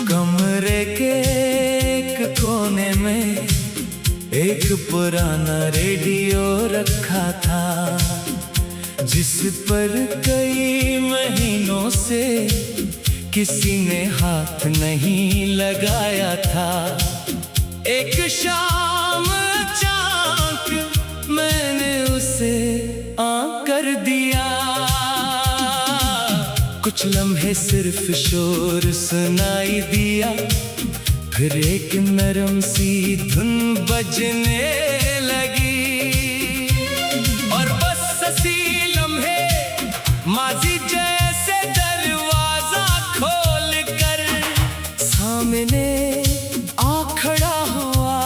कमरे के एक कोने में एक पुराना रेडियो रखा था, जिस पर कई महीनों से किसी ने हाथ नहीं लगाया था। एक शाम अचानक मैंने उसे ऑन कर दिया। कुछ लम्हे सिर्फ शोर सुनाई दिया, फिर एक नरम सी धुन बजने लगी और बस हंसी लम्हे माजी जैसे दरवाजा खोल कर सामने आ खड़ा हुआ।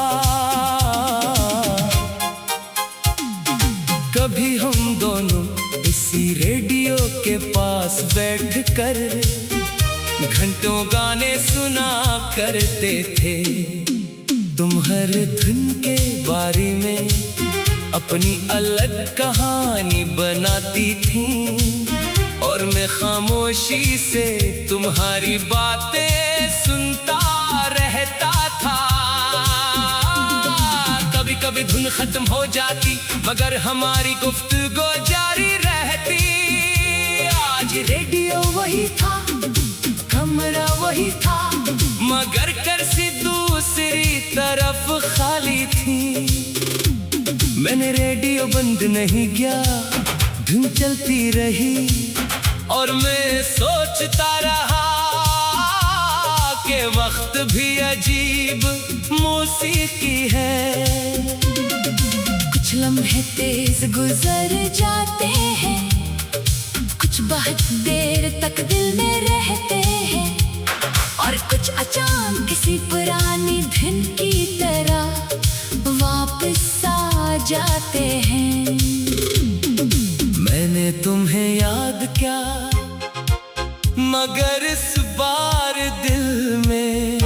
कभी हम दोनों इसी रेडियो के पास बैठकर घंटों गाने सुना करते थे। तुम हर धुन के बारे में अपनी अलग कहानी बनाती थी और मैं खामोशी से तुम्हारी बातें सुनता रहता था। कभी कभी धुन खत्म हो जाती मगर हमारी गुफ्तगू जारी रहती। आज रेडियो वही था, कमरा वही था, मगर कुर्सी दूसरी तरफ खाली थी। मैंने रेडियो बंद नहीं किया, धुन चलती रही और मैं सोचता रहा कि वक्त भी अजीब मौसीकी है। कुछ लम्हे तेज गुजर जाते हैं, कुछ बहुत देर तक दिल में रहते हैं और कुछ अचानक किसी पुरानी धुन की तरह वापस आ जाते हैं। मैंने तुम्हें याद किया मगर इस बार दिल में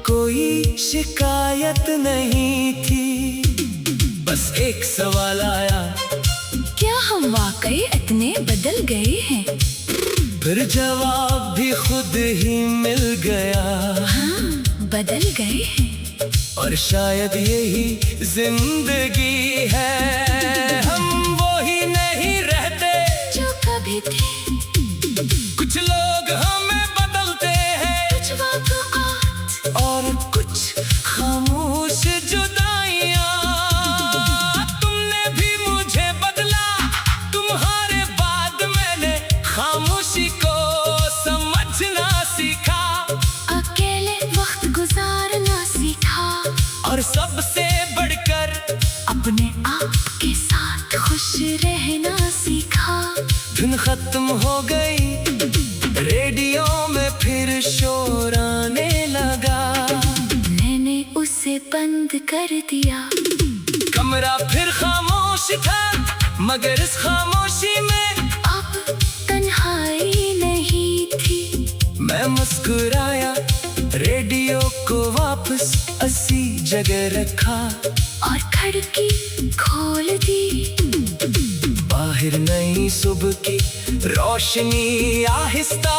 कोई शिकायत नहीं थी। बस एक सवाल आया, क्या हम वाकई इतने बदल गए हैं? फिर जवाब भी खुद ही मिल गया। हाँ, बदल गए हैं और शायद यही जिंदगी है। हम वो ही नहीं रहते जो कभी थे। कुछ लोग हमें बदलते हैं, कुछ वाक़आत और कुछ खामोश जुदाइयाँ। तुमने भी मुझे बदला, तुम्हारे बाद मैंने खामोशी को समझना सीखा, अकेले वक्त गुजारना सीखा और सबसे बढ़कर अपने आप के साथ खुश रहना सीखा। धुन खत्म हो गई, रेडियो में फिर शोर आने लगा। मैंने उसे बंद कर दिया। कमरा फिर खामोश था मगर इस खामोशी में अब तन्हाई नहीं थी। मैं मुस्कुराया, रेडियो को वापस उसी जगह रखा और खिड़की खोल दी। बाहर नई सुबह की रोशनी आहिस्ता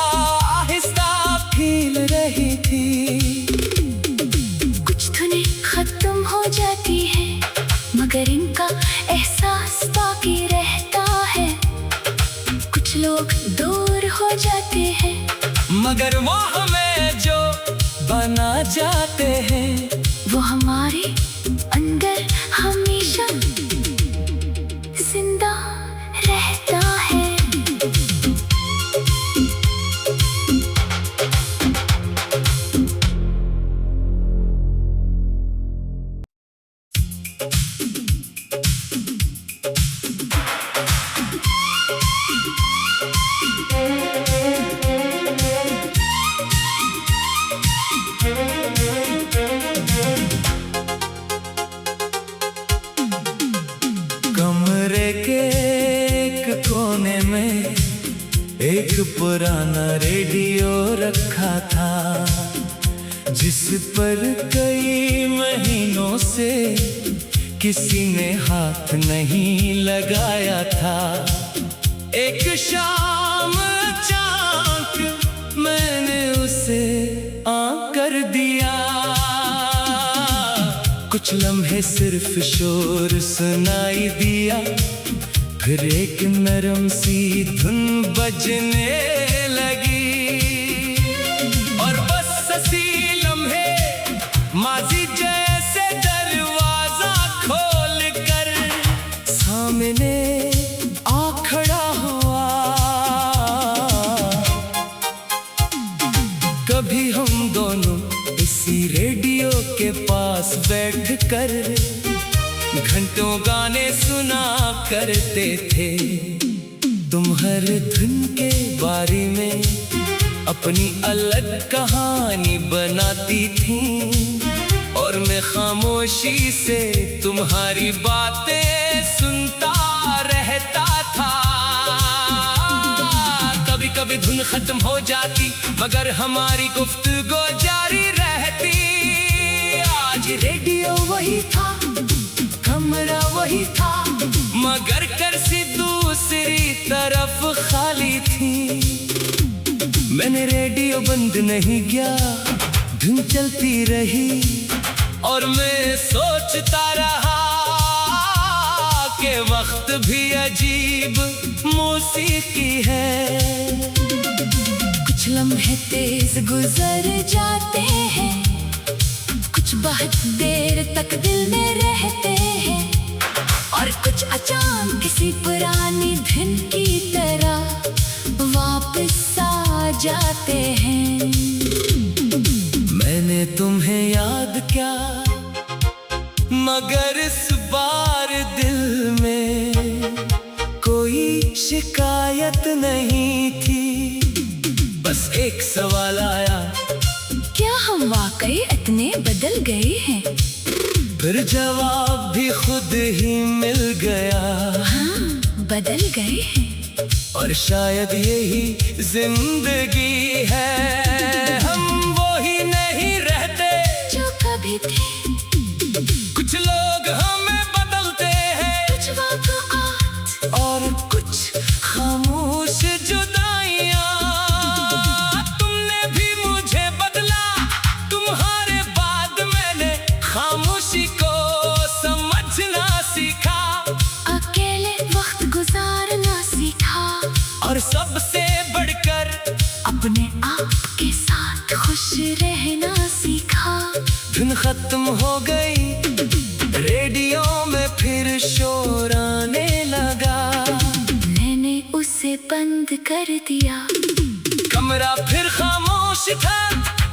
आहिस्ता फैल रही थी। कुछ धुनें खत्म हो जाती हैं मगर इनका एहसास बाकी रहता है। कुछ लोग दूर हो जाते हैं मगर वो हमें जो बना जाते हैं वो हमारे अंदर हमेशा जिंदा रहता है। पुराना रेडियो रखा था, जिस पर कई महीनों से किसी ने हाथ नहीं लगाया था। एक शाम अचानक मैंने उसे कर दिया। कुछ लम्हे सिर्फ शोर सुनाई दिया, फिर एक नरम सी धुन बजने लगी, और बस हंसी लम्हे माजी जैसे दरवाजा खोल कर सामने आ खड़ा हुआ। कभी हम दोनों इसी रेडियो के पास बैठ कर घंटों गाने सुना करते थे। तुम हर धुन के बारे में अपनी अलग कहानी बनाती थी, और मैं खामोशी से तुम्हारी बातें सुनता रहता था। कभी कभी धुन खत्म हो जाती, मगर हमारी गुफ्तगू जारी रहती। आज रेडियो वही था, कमरा वही था, मगर कर्सी दूसरी तरफ खाली थी। मैंने रेडियो बंद नहीं किया, धुन चलती रही, और मैं सोचता रहा कि वक्त भी अजीब मौसीकी है। कुछ लम्हे तेज गुजर जाते हैं, कुछ बहुत देर तक दिल में रहते हैं, और कुछ अचानक किसी पुरानी धुन की तरह वापस आ जाते हैं। मैंने तुम्हें याद किया, मगर इस बार दिल में कोई शिकायत नहीं थी। बस एक सवाल आया, क्या हम वाकई इतने बदल गए हैं? फिर जवाब भी खुद ही मिल गया। हाँ, बदल गए हैं, और शायद यही जिंदगी है। हम वो ही नहीं रहते जो कभी थे। कुछ लोग हमें बदलते हैं, कुछ वाक़आत और कुछ खामोश जुदाइयाँ। तुमने भी मुझे बदला, तुम्हारे बाद मैंने खामोशी को समझना सीखा, अकेले वक्त गुजारना सीखा, और सबसे बढ़कर अपने आप के साथ खुश रहना सीखा। धुन खत्म हो गई, रेडियो में फिर शोर आने लगा। मैंने उसे बंद कर दिया। कमरा फिर खामोश था,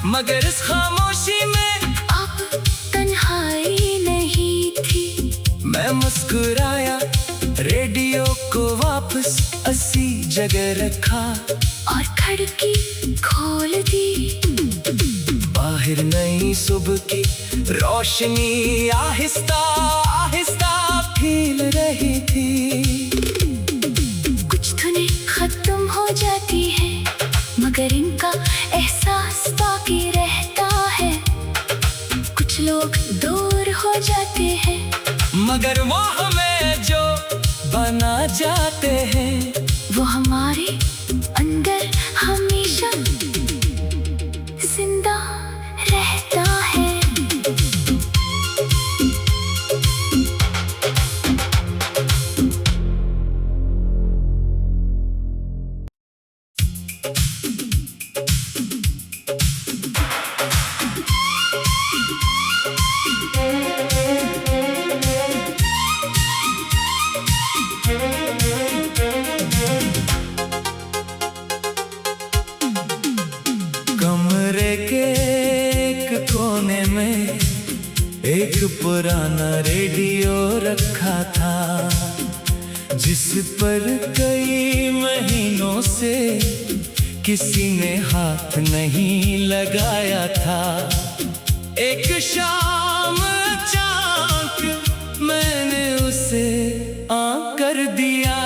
मगर इस खामोशी में अब तन्हाई नहीं थी। मैं मुस्कुराया, रेडियो को वापस उसी जगह रखा, और खिड़की खोल दी। बाहर नई सुबह की रोशनी आहिस्ता आहिस्ता फैल रही थी। कुछ धुनें खत्म हो जाती है, मगर इनका एहसास बाकी रहता है। कुछ लोग दूर हो जाते हैं, मगर वो हमें जो बना जाते हैं, वो हमारे अंदर हमेशा जिंदा रहता है। कमरे के एक कोने में एक पुराना रेडियो रखा था, जिस पर कई महीनों से किसी ने हाथ नहीं लगाया था। एक शाम अचानक मैंने उसे कर दिया।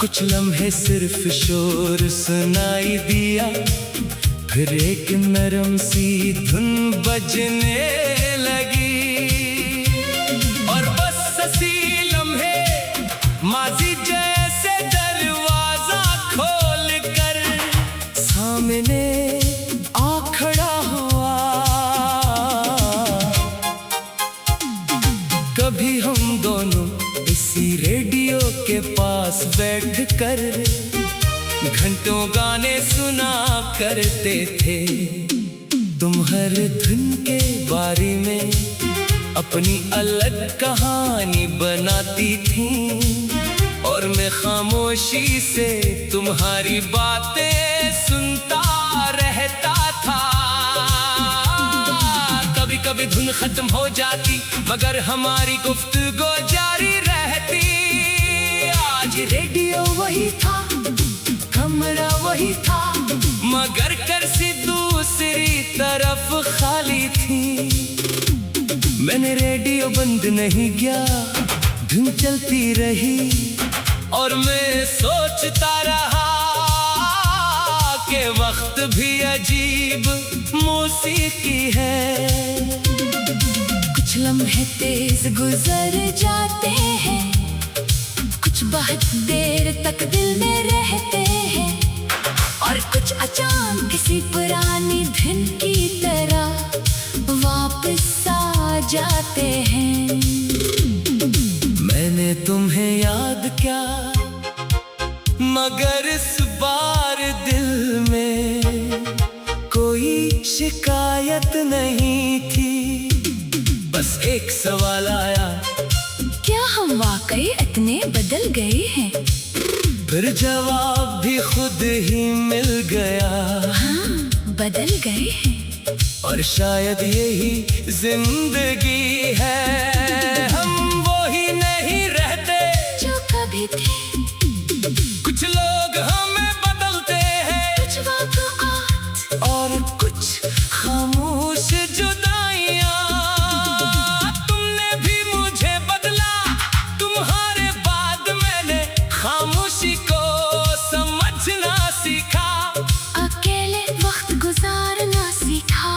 कुछ कुछ लम्हे सिर्फ शोर सुनाई दिया, फिर एक नरम सी धुन बजने लगी। और बस हंसी लम्हे माजी जैसे दरवाजा खोल कर सामने आ खड़ा हुआ। कभी हम दोनों इसी रेडियो के पास बैठ कर घंटों गाने सुना करते थे। तुम हर धुन के बारे में अपनी अलग कहानी बनाती थी, और मैं खामोशी से तुम्हारी बातें सुनता रहता था। कभी कभी धुन खत्म हो जाती, मगर हमारी गुफ्तगू जारी रहती। आज रेडियो वही था, कमरा वही था, मगर कुर्सी दूसरी तरफ खाली थी। मैंने रेडियो बंद नहीं किया, धुन चलती रही, और मैं सोचता रहा कि वक्त भी अजीब मौसीकी है। कुछ लम्हे तेज गुजर जाते हैं, कुछ बहुत देर तक दिल में रहते हैं, और कुछ अचानक किसी पुरानी धुन की तरह वापस आ जाते हैं। मैंने तुम्हें याद किया, मगर इस बार दिल में कोई शिकायत नहीं थी। बस एक सवाल आया, क्या हम वाकई इतने बदल गए हैं? फिर जवाब भी खुद ही मिल गया। हाँ, बदल गए हैं, और शायद यही जिंदगी है। हम वो ही नहीं रहते जो कभी थे। कुछ लोग हमें बदलते हैं, कुछ वाक़यात और कुछ खामोश जुदाइयाँ। तुमने भी मुझे बदला, तुम्हारे बाद मैंने खामोशी को समझना सीखा, अकेले वक्त गुजारना सीखा,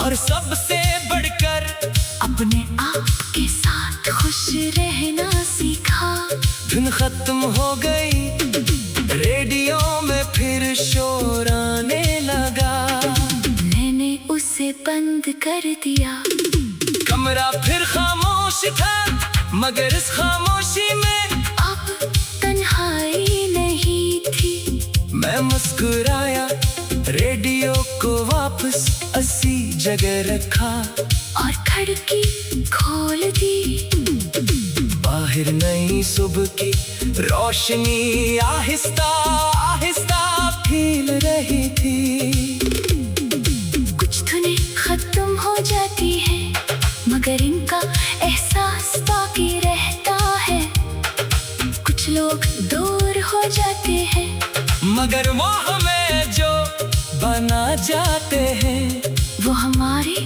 और सबसे बढ़कर अपने आप के साथ खुश रहना सीखा। धुन खत्म हो गई, रेडियो में फिर शोर आने लगा। मैंने उसे बंद कर दिया। कमरा फिर खामोश था, मगर इस खामोशी में अब तन्हाई नहीं थी। मैं मुस्कुराया, रेडियो को वापस उसी जगह रखा, और खिड़की खोल दी। बाहर नई सुबह की रोशनी आहिस्ता आहिस्ता फैल रही थी। कुछ धुनें खत्म हो जाती हैं, मगर इनका एहसास बाकी रहता है। कुछ लोग दूर हो जाते हैं, मगर वो हमें जो बना जाते हैं, वो हमारी